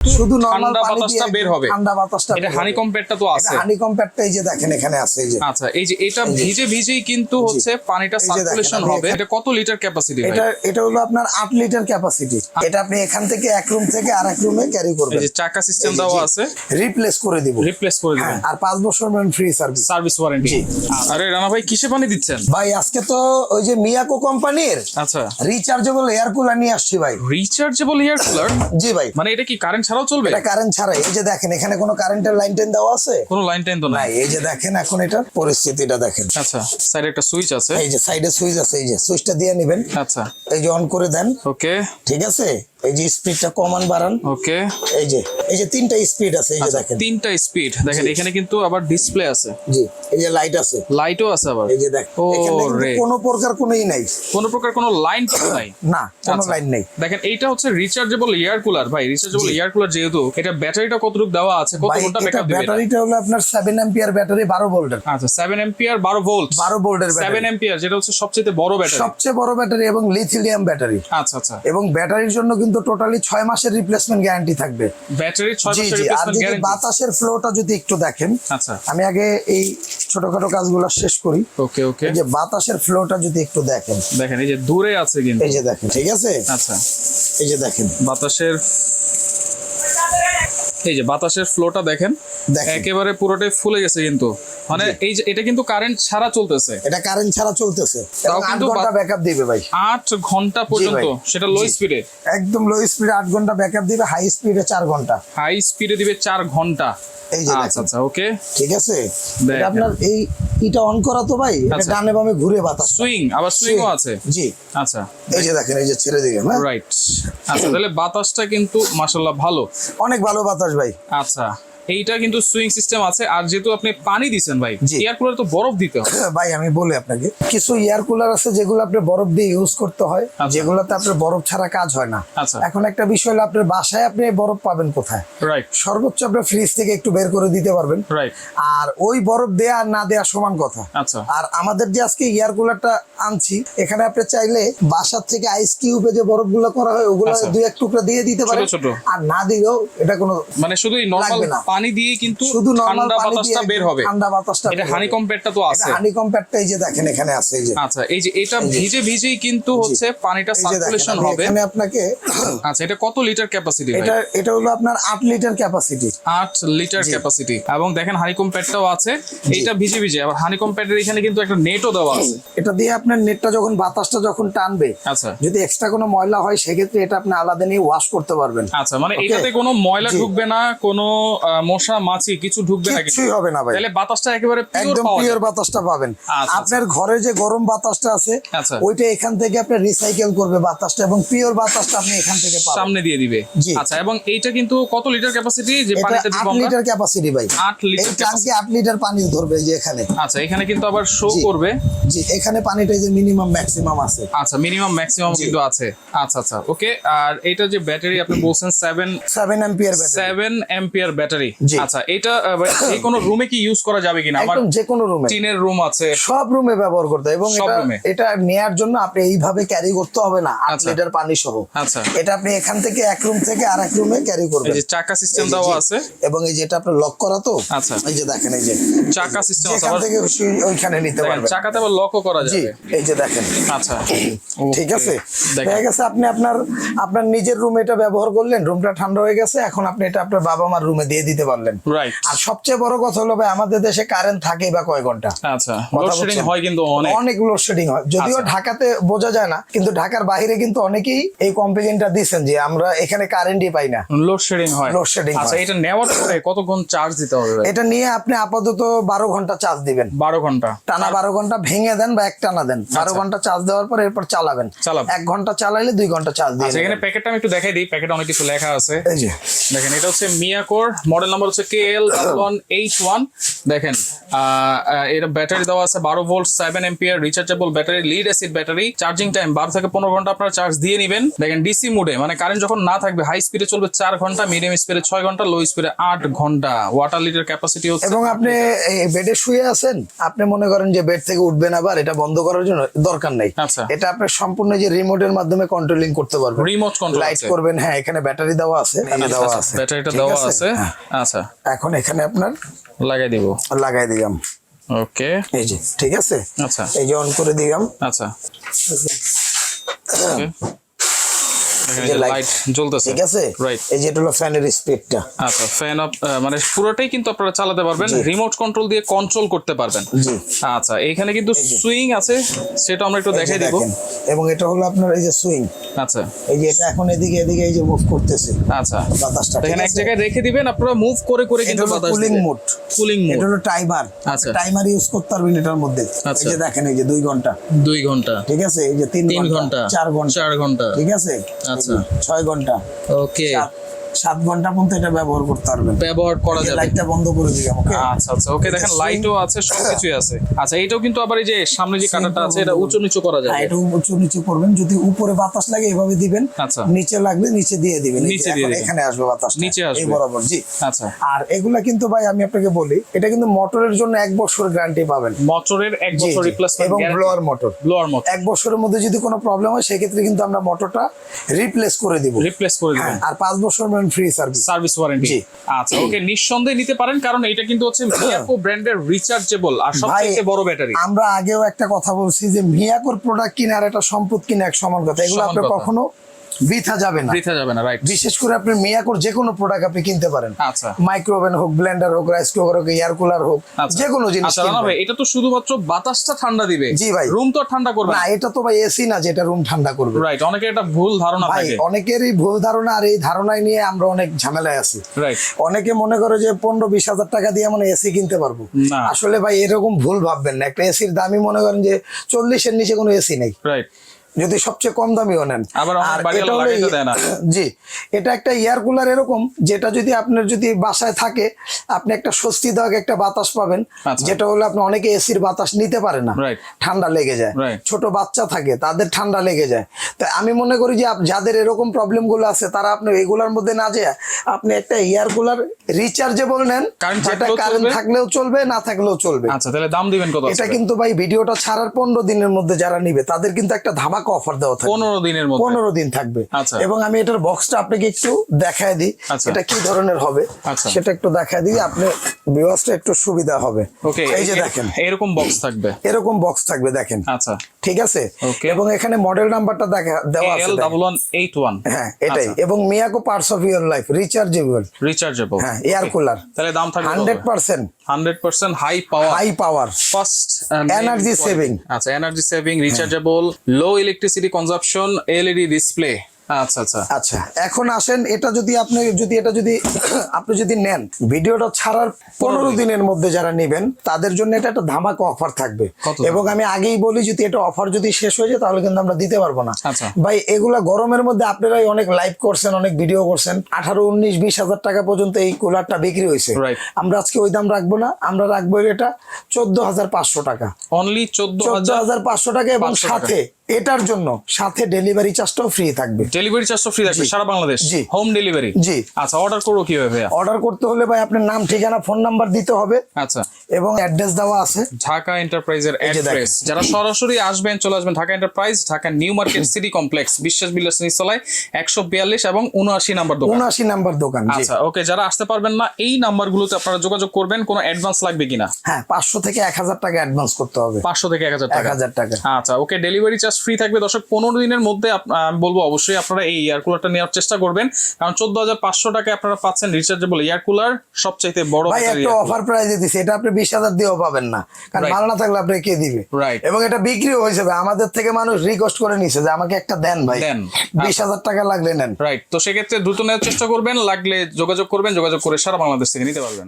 শুধু নরমাল ঠান্ডা পানি বাতাসটা দিয়ে বের হবে। ঠান্ডা বাতাসটা এটা হানিকম প্যাডটা তো আছে। হানিকম প্যাডটা এই যে দেখেন এখানে আছে এই যে। আচ্ছা, এই যে এটা ভিজে ভিজেই কিন্তু হচ্ছে পানিটা এই যে দেখেন, সার্কুলেশন আমি হবে। এটা কত লিটার ক্যাপাসিটি ভাই? এটা হলো আপনার 8 লিটার ক্যাপাসিটি। এটা আপনি এখান থেকে এক রুম থেকে আরেক রুমে ক্যারি করবেন। এই যে চাকা সিস্টেম দাও আছে, রিপ্লেস করে দিব। রিপ্লেস করে দিবেন। আর 5 বছর ফ্রি সার্ভিস। Service warranty. আরে রানা ভাই কিসে পানি দিচ্ছেন? ভাই আজকে তো ওই যে মিয়াকো কোম্পানির আচ্ছা, রিচার্জেবল এয়ার কুলার নিয়ে আসছি ভাই। Rechargeable air cooler? জি ভাই। মানে এটা কি কারেন্ট ছাড়াও চলবে? এটা কারেন্ট ছাড়াই। এই যে দেখেন এখানে কোনো কারেন্টের লাইন টেন দেওয়া আছে? কোনো লাইন টাইন তো নাই। এই যে দেখেন এখন এটার পরিস্থিতিটা দেখেন। আচ্ছা, সাইডে একটা সুইচ আছে। এই যে সাইডে সুইচ আছে, এই যে সুইচটা দিয়ে নেবেন। আচ্ছা, এই যে অন করে দেন। ওকে, ঠিক আছে। এই যে স্পিডটা কমান বাড়ান। ওকে। এই যে তিনটা স্পিড আছে, এই যে দেখেন তিনটা স্পিড দেখেন। এখানে কিন্তু আবার ডিসপ্লে আছে। জি, এই যে লাইট আছে, লাইটও আছে আবার। এই যে দেখেন ও এখানে কিন্তু রে, কোনো প্রকার কোনোই নাই, কোনো প্রকার কোনো লাইন নাই। না কোনো আচ্ছা। লাইন নেই। দেখেন এইটা হচ্ছে রিচার্জেবল এয়ার কুলার ভাই। রিচার্জেবল এয়ার কুলার যেহেতু এটা ব্যাটারিটা কতটুকু দেওয়া আছে, কত ভাই ঘন্টা এটা ব্যাকআপ দিবে? ব্যাটারিটা হলো আপনার 7 অ্যাম্পিয়ার ব্যাটারি, 12 ভোল্টের। আচ্ছা, 7 অ্যাম্পিয়ার 12 ভোল্ট। 12 ভোল্টের 7 ব্যাটারি, অ্যাম্পিয়ার যেটা হচ্ছে সবচেয়ে বড় ব্যাটারি। সবচেয়ে বড় ব্যাটারি এবং লিথিয়াম ব্যাটারি। আচ্ছা আচ্ছা, এবং ব্যাটারির জন্য কিন্তু টোটালি 6 মাসের রিপ্লেসমেন্ট গ্যারান্টি থাকবে। ব্যাটারির 6 জি মাসের জি। আর রিপ্লেসমেন্ট যদি গ্যারান্টি। বাতাসের ফ্লোটা যদি একটু দেখেন। আচ্ছা, আমি আগে এই ছোটখাটো কাজগুলো শেষ করি। ওকে ওকে। এই যে বাতাসের ফ্লোটা যদি একটু দেখেন, দেখেন এই যে দূরে আছে কিন্তু। এই যে দেখেন, ঠিক আছে। আচ্ছা, এই যে দেখেন বাতাসের, এই যে বাতাসের ফ্লোটা দেখেন, দেখেন। একেবারে পুরোটাই ফুলে গেছে কিন্তু। মানে এই যে এটা কিন্তু কারেন্ট ছাড়া চলতেছে। এটা কারেন্ট ছাড়া চলতেছে। তাও এবং 8 কিন্তু ঘন্টা ব্যাকআপ দিবে ভাই। 8 ঘন্টা পর্যন্ত, সেটা লো স্পিডে। একদম লো স্পিডে 8 ঘন্টা ব্যাকআপ দিবে, হাই স্পিডে 4 ঘন্টা। হাই স্পিডে দিবে 4 ঘন্টা। এই যে আচ্ছা দেখেন। আচ্ছা, ওকে। ঠিক আছে। দেখেন। এটা আপনার এই এটা অন করা তো ভাই, এটা আচ্ছা। ডানে বামে ঘুরে বাতাস। সুইং, আবার সুইংও আছে। জি। আচ্ছা, এই যে দেখেন, এই যে ছেড়ে দিলাম। হ্যাঁ, রাইট। আচ্ছা, তাহলে বাতাসটা কিন্তু মাশাআল্লাহ ভালো। অনেক ভালো বাতাস ভাই। আচ্ছা, এইটা কিন্তু সুইং সিস্টেম আছে। আর যেহেতু আপনি পানি দিবেন ভাই, জি। এয়ার কুলার তো বরফ দিতে হবে। ভাই আমি বলি আপনাকে, কিছু এয়ার কুলার আছে যেগুলো আপনি বরফ দিয়ে ইউজ করতে হয়, আচ্ছা। যেগুলোতে আপনার বরফ ছাড়া কাজ হয় না। আচ্ছা, এখন একটা বিষয় হলো আপনার বাসায় আপনি বরফ পাবেন কোথায়? রাইট সর্বোচ্চ আপনার ফ্রিজ থেকে একটু বের করে দিতে পারবেন। রাইট। আর ওই বরফ দেয়া আর না দেয়া সমান কথা। আচ্ছা, আর আমাদের যে আজকে এয়ার কুলারটা আনছি, এখানে আপনি চাইলে বাসার থেকে আইস কিউবে যে বরফগুলো করা হয় ওগুলো আচ্ছা। 2-1 টুকরা দিয়ে দিতে পারেন। ছোট ছোট। আর না দিলেও এটা কোনো মানে শুধু নরমাল লাগবে না। পানি দিয়ে কিন্তু শুধু নরমাল ঠান্ডা পানি বাতাসটা দিয়ে বের হবে। ঠান্ডা বাতাসটা এটা হানিকম প্যাডটা তো আছে। হানিকম প্যাডটা এই যে দেখেন এখানে আছে এই যে। আচ্ছা, এই যে এটা ভিজে ভিজেই কিন্তু হচ্ছে পানিটা এই যে দেখেন, সার্কুলেশন আমি হবে। এখানে আপনাকে আচ্ছা, এটা কত লিটার ক্যাপাসিটি ভাই? এটা হলো আপনার 8 লিটার ক্যাপাসিটি। 8 litre capacity. এবং দেখেন হানিকম প্যাডটাও আছে। এইটা ভিজে ভিজে, আবার হানিকম প্যাডের এখানে কিন্তু একটা নেটও দেওয়া আছে। এটা দিয়ে আপনার নেটটা যখন বাতাসটা যখন টানবে, আচ্ছা যদি এক্সট্রা কোনো ময়লা হয় সেক্ষেত্রে এটা আপনি আলাদা নিয়ে ওয়াশ করতে পারবেন। আচ্ছা, মানে Okay? এটাতে কোনো ময়লা জি। ঢুকবে না, কোনো মশা মাছি কিছু ঢুকবে না কিন্তু। কিছুই হবে না ভাই, তাহলে বাতাসটা একেবারে পিওর একদম পাওয়া পিওর যায়। বাতাসটা পাবেন। আচ্ছা, আপনার ঘরে যে গরম বাতাসটা আছে আচ্ছা। ওইটা এখান থেকে আপনি রিসাইকেল করবে বাতাসটা, এবং পিওর বাতাসটা আপনি এখান থেকে পাবেন। সামনে দিয়ে দিবে। জি। আচ্ছা, এবং এইটা কিন্তু কত লিটার ক্যাপাসিটি যে এটা পানিটা 8 দিব আমরা? লিটার ক্যাপাসিটি ভাই। 8 লিটার এই ট্যাঙ্কে 8 লিটার পানি ধরবে এই যে এখানে। আচ্ছা, এখানে কিন্তু আবার শো জি। করবে। জি, এখানে পানিটা যে মিনিমাম ম্যাক্সিমাম আছে। আচ্ছা, মিনিমাম ম্যাক্সিমাম জি। কিন্তু আছে। আচ্ছা আচ্ছা, ওকে। আর এটা যে ব্যাটারি আপনি বলছেন 7 অ্যাম্পিয়ার ব্যাটারি। 7 ampere battery. জি। আচ্ছা, এটা যে কোনো রুমে কি ইউজ করা যাবে কিনা? আমার একদম যে কোনো রুমে, টিনের রুম আছে। সব রুমে ব্যবহার করতে হয়। এবং সব এটা রুমে? এটা নেয়ার জন্য আপনি এইভাবে ক্যারি করতে হবে না 8 আচ্ছা। লিটার পানি সহ। আচ্ছা, এটা আপনি এখান থেকে এক রুম থেকে আরেক রুমে ক্যারি এই করবেন। যে চাকা সিস্টেম এই যে, দেওয়া জি। আছে। এবং এই যেটা আপনার লক করা তো। আচ্ছা। এই যে দেখেন, এই যে চাকা সিস্টেম আছে যেখান আবার। থেকে খুশি ওইখানে নিতে দেখেন, পারবেন। চাকাতে আবার লকও করা জি, যাবে। এই যে দেখেন। আচ্ছা, ঠিক ওকে। আছে। দেখেন। দেখা গেছে আপনি আপনার নিজের রুমে এটা ব্যবহার করলেন, রুমটা ঠান্ডা হয়ে গেছে, এখন আপনি এটা আপনার বাবা মার রুমে দিয়ে দিতে পারলেন। রাইট। আর সবচেয়ে বড় কথা হলো ভাই, আমাদের দেশে কারেন্ট থাকে বা কয় ঘন্টা? আচ্ছা, কথা লোডশেডিং বলছেন? হয় কিন্তু অনেক। অনেক লোডশেডিং হয়, যদিও আচ্ছা। ঢাকাতে বোঝা যায় না, কিন্তু ঢাকার বাইরে কিন্তু অনেকেই এই কমপ্লেইনটা দিচ্ছেন যে আমরা এখানে কারেন্টই পাই না, লোডশেডিং হয়। লোডশেডিং আচ্ছা, হয়। এটা নেওয়ার পরে কতক্ষণ চার্জ দিতে হবে ভাই? এটা নিয়ে আপনি আপাতত 12 ঘন্টা চার্জ দিবেন। 12 ঘন্টা টানা 12 ঘন্টা ভেঙে দেন বা এক টানা দেন। 12 ঘন্টা চার্জ দেওয়ার পর এরপর চালাবেন। 1 ঘন্টা চালাইলে 2 ঘন্টা চার্জ দিয়ে আচ্ছা, এখানে দেবেন। প্যাকেটটা আমি একটু দেখাই দিই। প্যাকেটে অনেক কিছু লেখা আছে। এই যে দেখেন, এটা হচ্ছে মিয়াকোর, মডেল নাম্বার হচ্ছে KL11H1। দেখেন, এটা ব্যাটারি দেওয়া আছে 12 volt 7 ampere rechargeable battery, lead acid battery, charging time 12 থেকে 15 ঘন্টা আপনারা চার্জ দিয়ে নেবেন। দেখেন ডিসি মোডে মানে কারেন্ট যখন না থাকবে হাই স্পিডে চলবে 4 ঘন্টা, মিডিয়াম স্পিডে 6 ঘন্টা, লো স্পিডে 8 ঘন্টা। ওয়াটার লিটার ক্যাপাসিটি হচ্ছে। এবং আপনি বেডে শুয়ে আছেন, আপনি মনে করেন যে বেড থেকে উঠবেন আবার এটা বন্ধ করার জন্য দরকার নাই। আচ্ছা। এটা আপনি সম্পূর্ণ যে রিমোটের মাধ্যমে কন্ট্রোলিং করতে পারবেন, রিমোট কন্ট্রোল লাইট করবেন। হ্যাঁ, এখানে ব্যাটারি দেওয়া আছে, এখানে দেওয়া আছে, ব্যাটারিটা ঠিক দেওয়া আছে? আছে। হ্যাঁ। আচ্ছা, এখন এখানে আপনার লাগাই দিব। লাগাই দিলাম, ওকে, এই যে ঠিক আছে। আচ্ছা এই যে অন করে দিলাম। আচ্ছা, ওকে, এই যে লাইট জ্বলতেছে, ঠিক আছে। রাইট। এই যে এটা হলো ফ্যানের স্পিডটা। আচ্ছা, ফ্যান অফ মানে পুরোটাই কিন্তু আপনারা চালাতে পারবেন, রিমোট কন্ট্রোল দিয়ে কন্ট্রোল করতে পারবেন। জি। আচ্ছা, এখানে কিন্তু সুইং আছে, সেটা আমরা একটু দেখাই দিব। দেখেন, এবং এটা হলো আপনার এই যে সুইং। আচ্ছা, এই যে এটা এখন এদিকে এদিকে এই যে মুভ করতেছে আচ্ছা, বাতাসটা, ঠিক দেখেন এক আছে? জায়গায় রেখে দিবেন, আপনারা মুভ করে করে কিন্তু বাতাস কুলিং দিবে। মোড, কুলিং মোড, এটা হলো টাইমার। আচ্ছা। টাইমার ইউজ করতে পারবেন এটার মধ্যে। আচ্ছা। এই যে দেখেন, এই যে 2 ঘন্টা, 2 ঘন্টা, ঠিক আছে। এই যে 3 ঘন্টা, 4 ঘন্টা, 4 ঘন্টা, ঠিক আছে। আচ্ছা। 6 ঘন্টা, ওকে, 7 ঘন্টা পর্যন্ত এটা ব্যবহার করতে পারবেন। ব্যবহার করা যাবে। লাইটটা বন্ধ করে দিলাম, ওকে। আচ্ছা আচ্ছা, ওকে, দেখেন লাইটও আছে, সবকিছুই আছে। আচ্ছা, এটাও কিন্তু আবার এই যে সামনে যে কাটাটা আছে এটা উঁচু নিচু করা যাবে। হ্যাঁ, এটা উঁচু নিচু করবেন। যদি উপরে বাতাস লাগে এভাবে দিবেন, আচ্ছা। নিচে লাগলে নিচে দিয়ে দিবেন। এই যে নিচে দিয়ে এখন দিবেন। এখানে আসবে বাতাস, নিচে আসবে। এই বরাবর। জি। আচ্ছা, আর এগুলা কিন্তু ভাই আমি আপনাকে বলি, এটা কিন্তু মোটরের জন্য 1 বছর গ্যারান্টি পাবেন। মোটরের 1 জি, বছর জি। রিপ্লেসমেন্ট এবং ব্লোয়ার মোটর, ব্লোয়ার মোটর 1 বছরের মধ্যে যদি কোনো প্রবলেম হয় সেক্ষেত্রে কিন্তু আমরা মোটরটা রিপ্লেস করে দিব। রিপ্লেস করে দিবেন। আর 5 বছর ফ্রি সার্ভিস। Service warranty. জি। আচ্ছা, ওকে, নিঃসন্দেহে নিতে পারেন, কারণ এটা কিন্তু হচ্ছে মিয়াকো ব্র্যান্ডের রিচার্জেবল আর সবচেয়ে বড় ব্যাটারি। আমরা আগেও একটা কথা বলছি যে মিয়াকোর প্রোডাক্ট কিনা আর একটা সম্পদ কিনা এক সমান কথা। এগুলো সমান আপনি কথা। কখনো বৃথা যাবে না, বৃথা যাবে না, রাইট। বিশেষ করে আপনি মিয়াকোর যে কোনো প্রোডাক্ট আপনি কিনতে পারেন। আচ্ছা। মাইক্রোওভেন হোক, ব্লেন্ডার হোক, রাইস কুকার হোক, এয়ার কুলার হোক, আচ্ছা। যে কোনো জিনিস আচ্ছা, রানা কিনবেন। ভাই, এটা তো শুধুমাত্র বাতাসটা ঠান্ডা দিবে। জি ভাই। রুম তো আর ঠান্ডা করবে না, না। এটা তো ভাই এসি না যেটা রুম ঠান্ডা করবে। রাইট, অনেকে এটা ভুল ধারণা ভাই থাকে। অনেকেরই ভুল ধারণা, আর এই ধারণায় নিয়ে আমরা অনেক ঝামেলায় আছি। রাইট। অনেকে মনে করে যে 15-20 হাজার টাকা দিয়ে মানে এসি কিনতে পারবো। না। আসলে ভাই এরকম ভুল ভাববেন না। একটা এসির দামই মনে করেন যে 40-এর নিচে কোনো এসি নেই, রাইট। যদি সবচেয়ে কম দামিও নেন। আবার অনেক আর বাড়িওয়ালা এটা হলো লাগাইতে দেয় না। জি, এটা একটা এয়ার কুলার এরকম, যেটা যদি আপনার যদি বাসায় থাকে আপনি একটা স্বস্তিদায়ক একটা বাতাস পাবেন। আচ্ছা। যেটা হলো আপনি অনেকে এসির বাতাস নিতে পারে না, Right. ঠান্ডা লেগে যায়। Right. ছোট বাচ্চা থাকে, তাদের ঠান্ডা লেগে যায়। তো আমি মনে করি যে যাদের এরকম প্রবলেম গুলো আছে তারা আপনি এগুলোর মধ্যে না যায় আপনি একটা এয়ার কুলার রিচার্জেবল নেন, Current যেটা থাকলেও কারেন্ট চলবে। থাকলেও চলবে, না থাকলেও চলবে। আচ্ছা, তাহলে দাম দিবেন কত? এটা কিন্তু ভাই ভিডিওটা ছাড়ার 15 দিনের মধ্যে যারা নিবে তাদের কিন্তু একটা ধামাকা অফার দেওয়া থাকবে। 15 দিনের মধ্যে। 15 দিন থাকবে। আচ্ছা। এবং আমি এটার বক্সটা আপনাকে একটু দেখায় দিই, আচ্ছা। এটা কি ধরনের হবে আচ্ছা। সেটা একটু দেখায় দিই, আপনি ভিউয়ার্সটা একটু সুবিধা হবে। ওকে, এই যে দেখেন, এরকম বক্স থাকবে। এরকম বক্স থাকবে, দেখেন। আচ্ছা, ঠিক আছে। Okay. এবং এখানে মডেল নাম্বারটা দেওয়া আছে, দেখেন। L1181। হ্যাঁ, এটাই। এবং Miyako parts of your life rechargeable, rechargeable. হ্যাঁ, এয়ার কুলার। তাহলে দাম থাকবে 100% 100% high power. High power, first Energy saving। আচ্ছা, energy saving, rechargeable, low electricity consumption, LED display. আচ্ছা আচ্ছা আচ্ছা, এখন আসেন, এটা যদি আপনি আপনি যদি নেন, ভিডিওটা ছাড়ার 15 দিনের মধ্যে যারা নেবেন তাদের জন্য এটা একটা ধামাকা অফার থাকবে। কত? এবং আমি আগেই বলি, যদি এটা অফার যদি শেষ হয়ে যায় তাহলে কিন্তু আমরা দিতে পারবো না। আচ্ছা। ভাই এগুলা গরমের মধ্যে আপনারাই অনেক লাইভ করছেন, অনেক ভিডিও করছেন, 18-19-20 হাজার টাকা পর্যন্ত এই কুলারটা বিক্রি হয়েছে। Right. আমরা আজকে ওই দাম রাখবো না, আমরা রাখবো এটা 14,500 টাকা। অনলি 14,500 14,500 টাকা। এবং 500 টাকা। সাথে এটার জন্য সাথে ডেলিভারি চার্জটাও ফ্রি থাকবে। ডেলিভারি চার্জটা ফ্রি থাকবে জি। সারা বাংলাদেশ। জি। Home delivery. জি। আচ্ছা, অর্ডার করবো কিভাবে ভাইয়া? অর্ডার করতে হলে ভাই আপনার নাম, ঠিকানা, ফোন নাম্বার দিতে হবে আচ্ছা, এবং অ্যাড্রেস দেওয়া আছে। ঢাকা এন্টারপ্রাইজের এই যে অ্যাড্রেস, যারা সরাসরি আসবেন চলে আসবেন Dhaka enterprise, Dhaka new market city complex, বিশ্বাস বিল্ডার্স নিচতলায় 142 এবং 79 নাম্বার দোকান। 79 নাম্বার দোকান। জি। আচ্ছা, ওকে, যারা আসতে পারবেন না এই নাম্বারগুলোতে আপনারা যোগাযোগ করবেন। কোনো অ্যাডভান্স লাগবে কিনা? হ্যাঁ, 500 থেকে 1000 টাকা অ্যাডভান্স করতে হবে। 500 থেকে 1000 টাকা। 1000 টাকা। আচ্ছা, ওকে, ডেলিভারি চার্জ ফ্রি থাকবে। দর্শক, 15 দিনের মধ্যে আমি বলবো অবশ্যই আপনারা এই এয়ার কুলারটা নেওয়ার চেষ্টা করবেন, কারণ 14,500 টাকায় আপনারা পাচ্ছেন রিচার্জেবল এয়ার কুলার, সবচাইতে বড় ভাই একটা অফার প্রাইজে দিছে, এটা আপনি 20,000 দিয়েও পাবেন না, কারণ Right. মাল না থাকলে আপনি কে দিবে। Right. এবং এটা বিক্রিও হয়েছে ভাই, আমাদের থেকে মানুষ রিকোয়েস্ট করে নিছে যে আমাকে একটা দেন ভাই, দেন। 20,000 টাকা লাগলে নেন। রাইট। তো সেক্ষেত্রে দ্রুত নেওয়ার চেষ্টা করবেন, লাগলে যোগাযোগ করবেন, যোগাযোগ করে সারা বাংলাদেশ থেকে নিতে পারবেন।